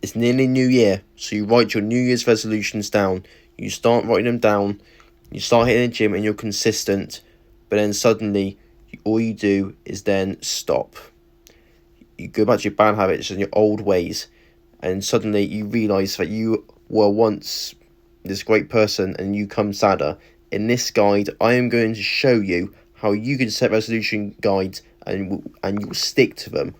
it's nearly New Year, so you write your New Year's resolutions down. You start writing them down, you start hitting the gym and you're consistent, but then suddenly all you do is then stop. You go back to your bad habits and your old ways, and suddenly you realise that you were once this great person and you come sadder. In this guide, I am going to show you how you can set resolution guides and you will stick to them.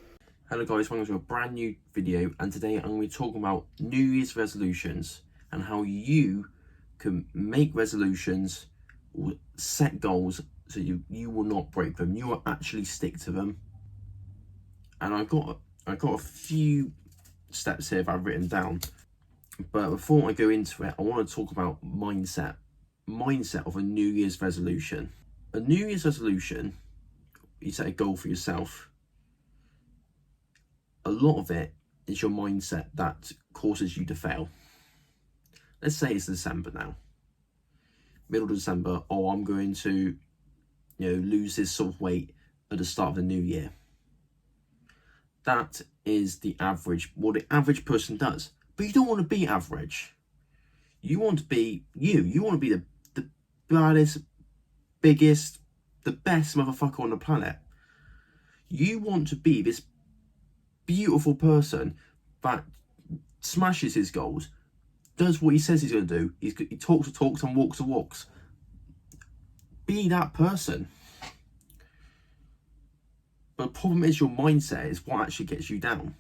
Hello guys, welcome to a brand new video, and today I'm going to be talking about New Year's resolutions and how you can make resolutions or set goals so you will not break them. You will actually stick to them. And I've got a few steps here that I've written down. But before I go into it, I want to talk about mindset of a New Year's resolution. A New Year's resolution, you set a goal for yourself. A lot of it is your mindset that causes you to fail. Let's say it's December now. Middle of December, I'm going to, lose this sort of weight at the start of the new year. That is what the average person does. But you don't want to be average. You want to be you. You want to be the baddest, biggest, the best motherfucker on the planet. You want to be this beautiful person that smashes his goals, does what he says he's going to do. He talks the talks and walks the walks. Be that person. But the problem is your mindset is what actually gets you down.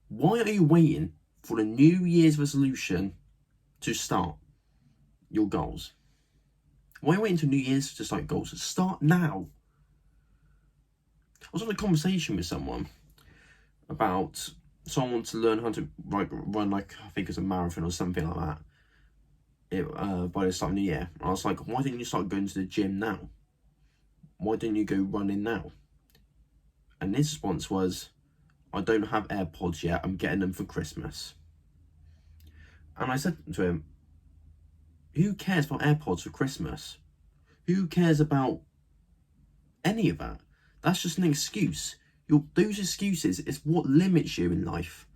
Why are you waiting for the New Year's resolution to start your goals? Why are you waiting until New Year's to start goals? Start now. I was on a conversation with someone about someone to learn how to run I think it's a marathon or something like that by the start of the new year. I was like, why didn't you start going to the gym now? Why didn't you go running now? And his response was, I don't have AirPods yet, I'm getting them for Christmas. And I said to him, who cares about AirPods for Christmas? Who cares about any of that? That's just an excuse. Those excuses is what limits you in life.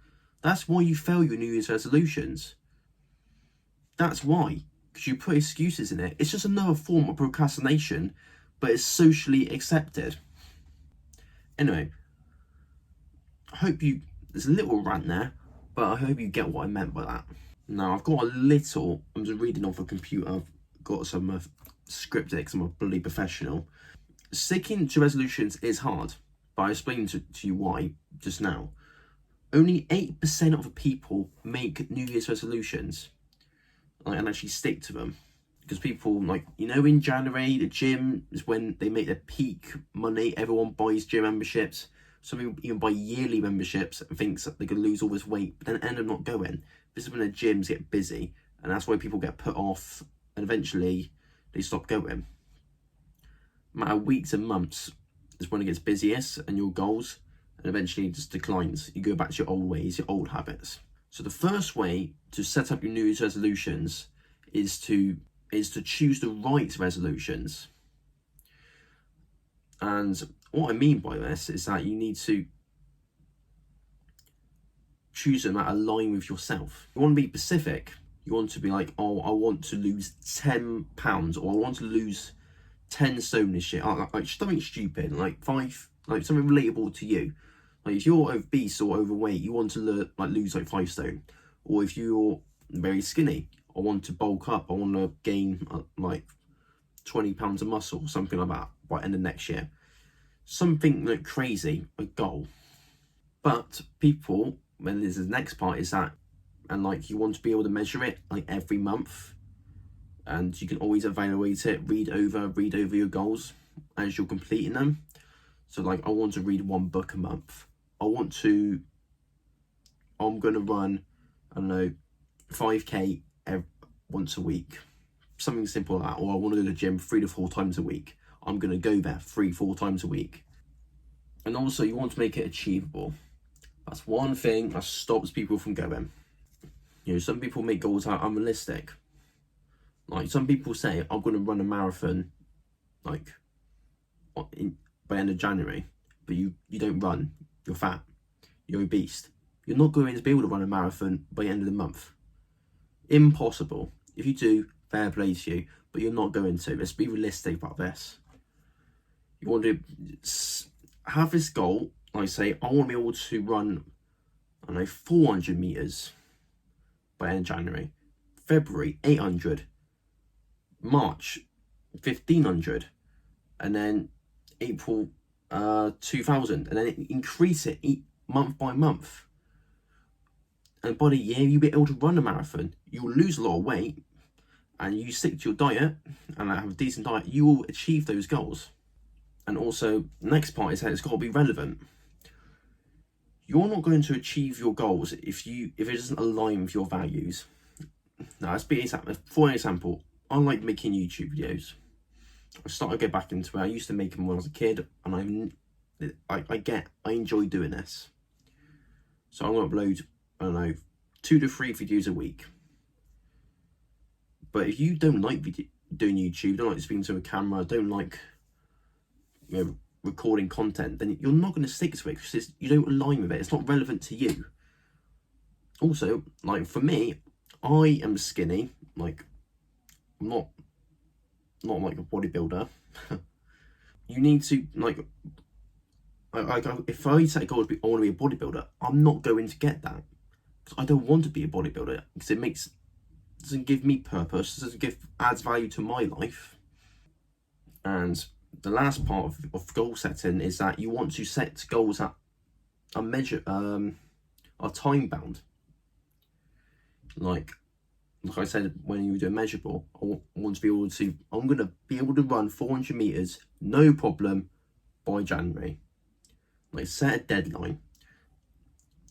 That's why you fail your New Year's resolutions. That's why. Because you put excuses in it. It's just another form of procrastination, but it's socially accepted. Anyway, there's a little rant there, but I hope you get what I meant by that. Now, I'm just reading off a computer. I've got some scripted because I'm a bloody professional. Sticking to resolutions is hard, but I explained to you why just now. Only 8% of the people make New Year's resolutions and actually stick to them. Because people, in January, the gym is when they make their peak money. Everyone buys gym memberships. Some people even buy yearly memberships and thinks that they can lose all this weight, but then end up not going. This is when the gyms get busy, and that's why people get put off, and eventually they stop going. Matter of weeks and months is when it gets busiest and your goals, and eventually it just declines. You go back to your old ways, your old habits. So the first way to set up your New Year's resolutions is to choose the right resolutions. And what I mean by this is that you need to choose them that align with yourself. You want to be specific. You want to be like, I want to lose 10 pounds, or I want to lose 10 stone this year. Like something stupid, something relatable to you. Like if you're obese or overweight, you want to lose 5 stone. Or if you're very skinny, I want to bulk up. I want to gain 20 pounds of muscle, something like that by the end of next year. Something crazy, a goal. But people, when there's the next part is that, and you want to be able to measure it every month. And you can always evaluate it, read over your goals as you're completing them. So I want to read 1 book a month. I'm going to run, 5k once a week. Something simple like that. Or I want to go to the gym 3 to 4 times a week. I'm going to go there 3-4 times a week. And also you want to make it achievable. That's one thing that stops people from going. Some people make goals that are unrealistic. Some people say, I'm going to run a marathon by end of January, but you don't run, you're fat, you're obese, You're not going to be able to run a marathon by the end of the month. Impossible. If you do, fair play to you, but you're not going to. Let's be realistic about this. You want to have this goal. I say, I want to be able to run, 400 meters by end of January, February 800, March 1500, and then April 2000, and then increase it month by month. And by the year, you'll be able to run a marathon. You'll lose a lot of weight, and you stick to your diet and have a decent diet, you will achieve those goals. And also, the next part is that it's got to be relevant. You're not going to achieve your goals if it doesn't align with your values. Now, let's be example. For example, I like making YouTube videos. I started to get back into it. I used to make them when I was a kid, and I enjoy doing this. So I'm going to upload, 2 to 3 videos a week. But if you don't like doing YouTube, don't like speaking to a camera, don't like recording content, then you're not going to stick to it because you don't align with it. It's not relevant to you. Also, like for me, I am skinny. Like, I'm not like a bodybuilder. You need to if I set a goal to be, I want to be a bodybuilder, I'm not going to get that because I don't want to be a bodybuilder because it doesn't give me purpose, doesn't adds value to my life. And the last part of goal setting is that you want to set goals that are time bound. Like I said, when you do a measurable, I'm going to be able to run 400 meters, no problem, by January. Like, set a deadline,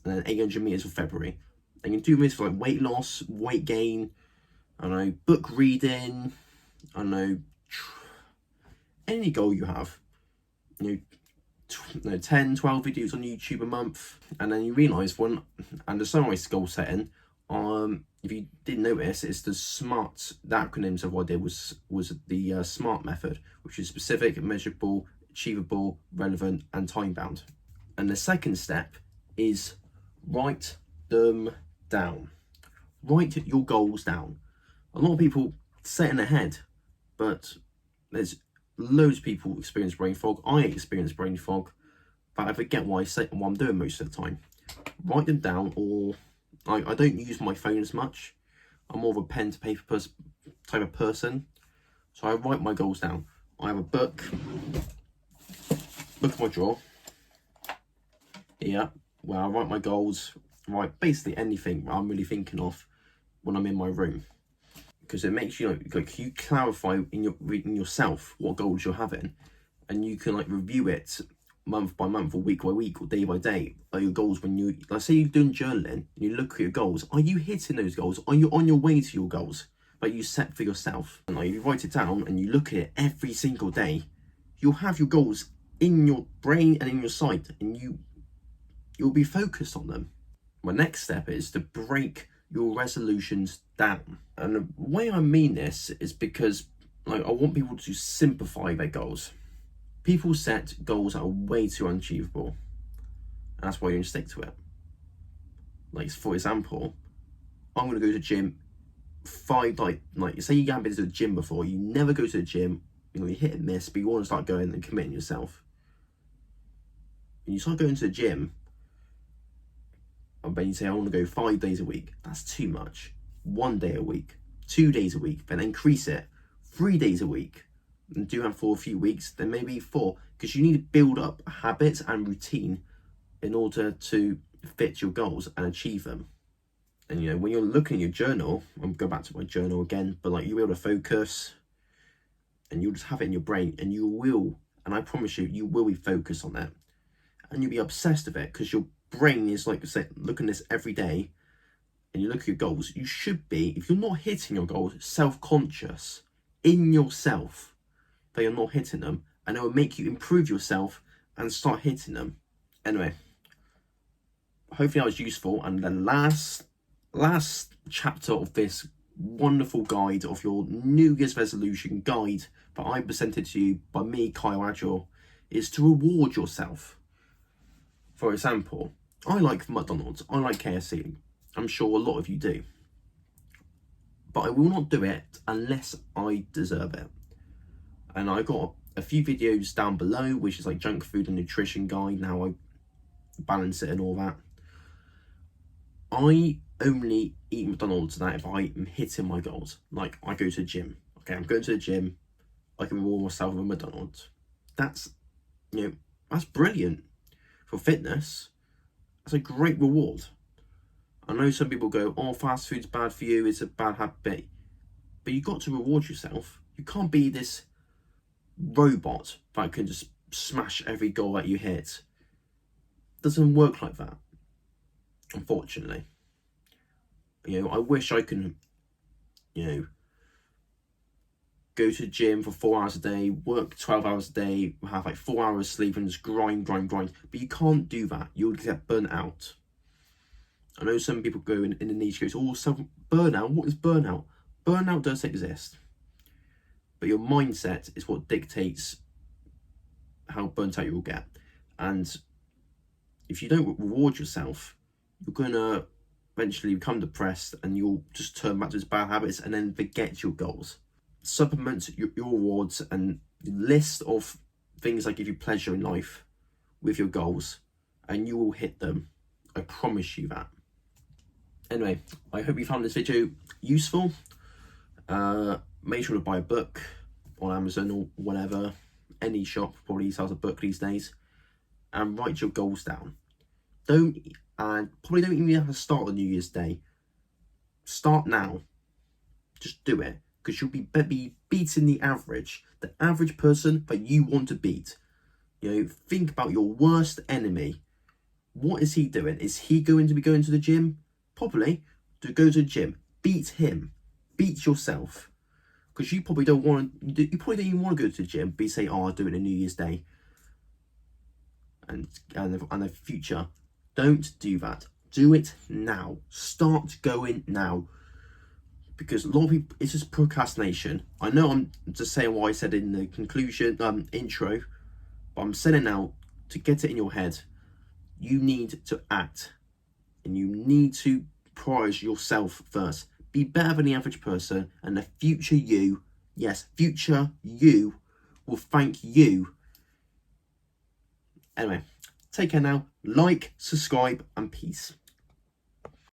and then 800 meters for February. And you can do this for like weight loss, weight gain, book reading, any goal you have. 10, 12 videos on YouTube a month, and then you realise the sunrise goal setting. If you didn't notice, it's the acronyms of what I did was the SMART method, which is specific, measurable, achievable, relevant, and time bound. And the second step is write them down. Write your goals down. A lot of people set in their head, but there's loads of people experience brain fog. I experience brain fog, but I forget what I'm doing most of the time. Write them down, or I don't use my phone as much. I'm more of a pen to paper type of person, so I write my goals down. I have a book in my drawer here where I write my goals, write basically anything I'm really thinking of when I'm in my room, because it makes you you clarify in yourself what goals you're having, and you can review it month by month or week by week or day by day. Are your goals, when you say you're doing journaling and you look at your goals, are you hitting those goals? Are you on your way to your goals that you set for yourself? And if you write it down and you look at it every single day, you'll have your goals in your brain and in your sight, and you'll be focused on them. My next step is to break your resolutions down. And the way I mean this is because I want people to simplify their goals. People set goals that are way too unachievable, and that's why you don't stick to it. Like, for example, I'm going to go to the gym 5 say you haven't been to the gym before, you never go to the gym, you hit and miss, but you want to start going and committing yourself. And you start going to the gym, and then you say, I want to go 5 days a week. That's too much. 1 day a week, 2 days a week, then increase it 3 days a week, and do that for a few weeks, then maybe 4, because you need to build up habits and routine in order to fit your goals and achieve them. And when you're looking at your journal, I'm going back to my journal again, but you'll be able to focus, and you'll just have it in your brain, and and I promise you will be focused on that, and you'll be obsessed with it, because your brain is looking at this every day, and you look at your goals. You should be, if you're not hitting your goals, self-conscious in yourself that you're not hitting them, and it will make you improve yourself and start hitting them. Anyway, hopefully that was useful. And the last chapter of this wonderful guide of your New Year's resolution guide that I presented to you by me, Kyle Agile, is to reward yourself. For example, I like McDonald's, I like KFC. I'm sure a lot of you do. But I will not do it unless I deserve it. And I got a few videos down below, which is like junk food and nutrition guide, and how I balance it and all that. I only eat McDonald's now if I am hitting my goals. Like, I go to the gym. Okay, I'm going to the gym. I can reward myself with McDonald's. That's, that's brilliant for fitness. That's a great reward. I know some people go, oh, fast food's bad for you, it's a bad habit. But you've got to reward yourself. You can't be this robot that can just smash every goal that you hit. It doesn't work like that, unfortunately. I wish I can, go to the gym for 4 hours a day, work 12 hours a day, have like 4 hours sleep and just grind. But you can't do that. You'll get burnt out. I know some people go in the niche goes, oh, burnout, what is burnout? Burnout does exist. But your mindset is what dictates how burnt out you will get. And if you don't reward yourself, you're going to eventually become depressed and you'll just turn back to those bad habits and then forget your goals. Supplement your rewards and list of things that give you pleasure in life with your goals, and you will hit them. I promise you that. Anyway, I hope you found this video useful. Make sure to buy a book on Amazon or whatever. Any shop probably sells a book these days. And write your goals down. Probably don't even have to start on New Year's Day. Start now. Just do it. Because you'll be beating the average person that you want to beat. Think about your worst enemy. What is he doing? Is he going to be going to the gym? Probably. To go to the gym. Beat him. Beat yourself. Because you probably don't even want to go to the gym, but you say, oh, I'll do it on New Year's Day. And the future. Don't do that. Do it now. Start going now. Because a lot of people, it's just procrastination. I know I'm just saying what I said in the conclusion, intro, but I'm saying it now to get it in your head. You need to act. And you need to prioritize yourself first. Be better than the average person, and the future you, yes, future you, will thank you. Anyway, take care now. Like, subscribe, and peace.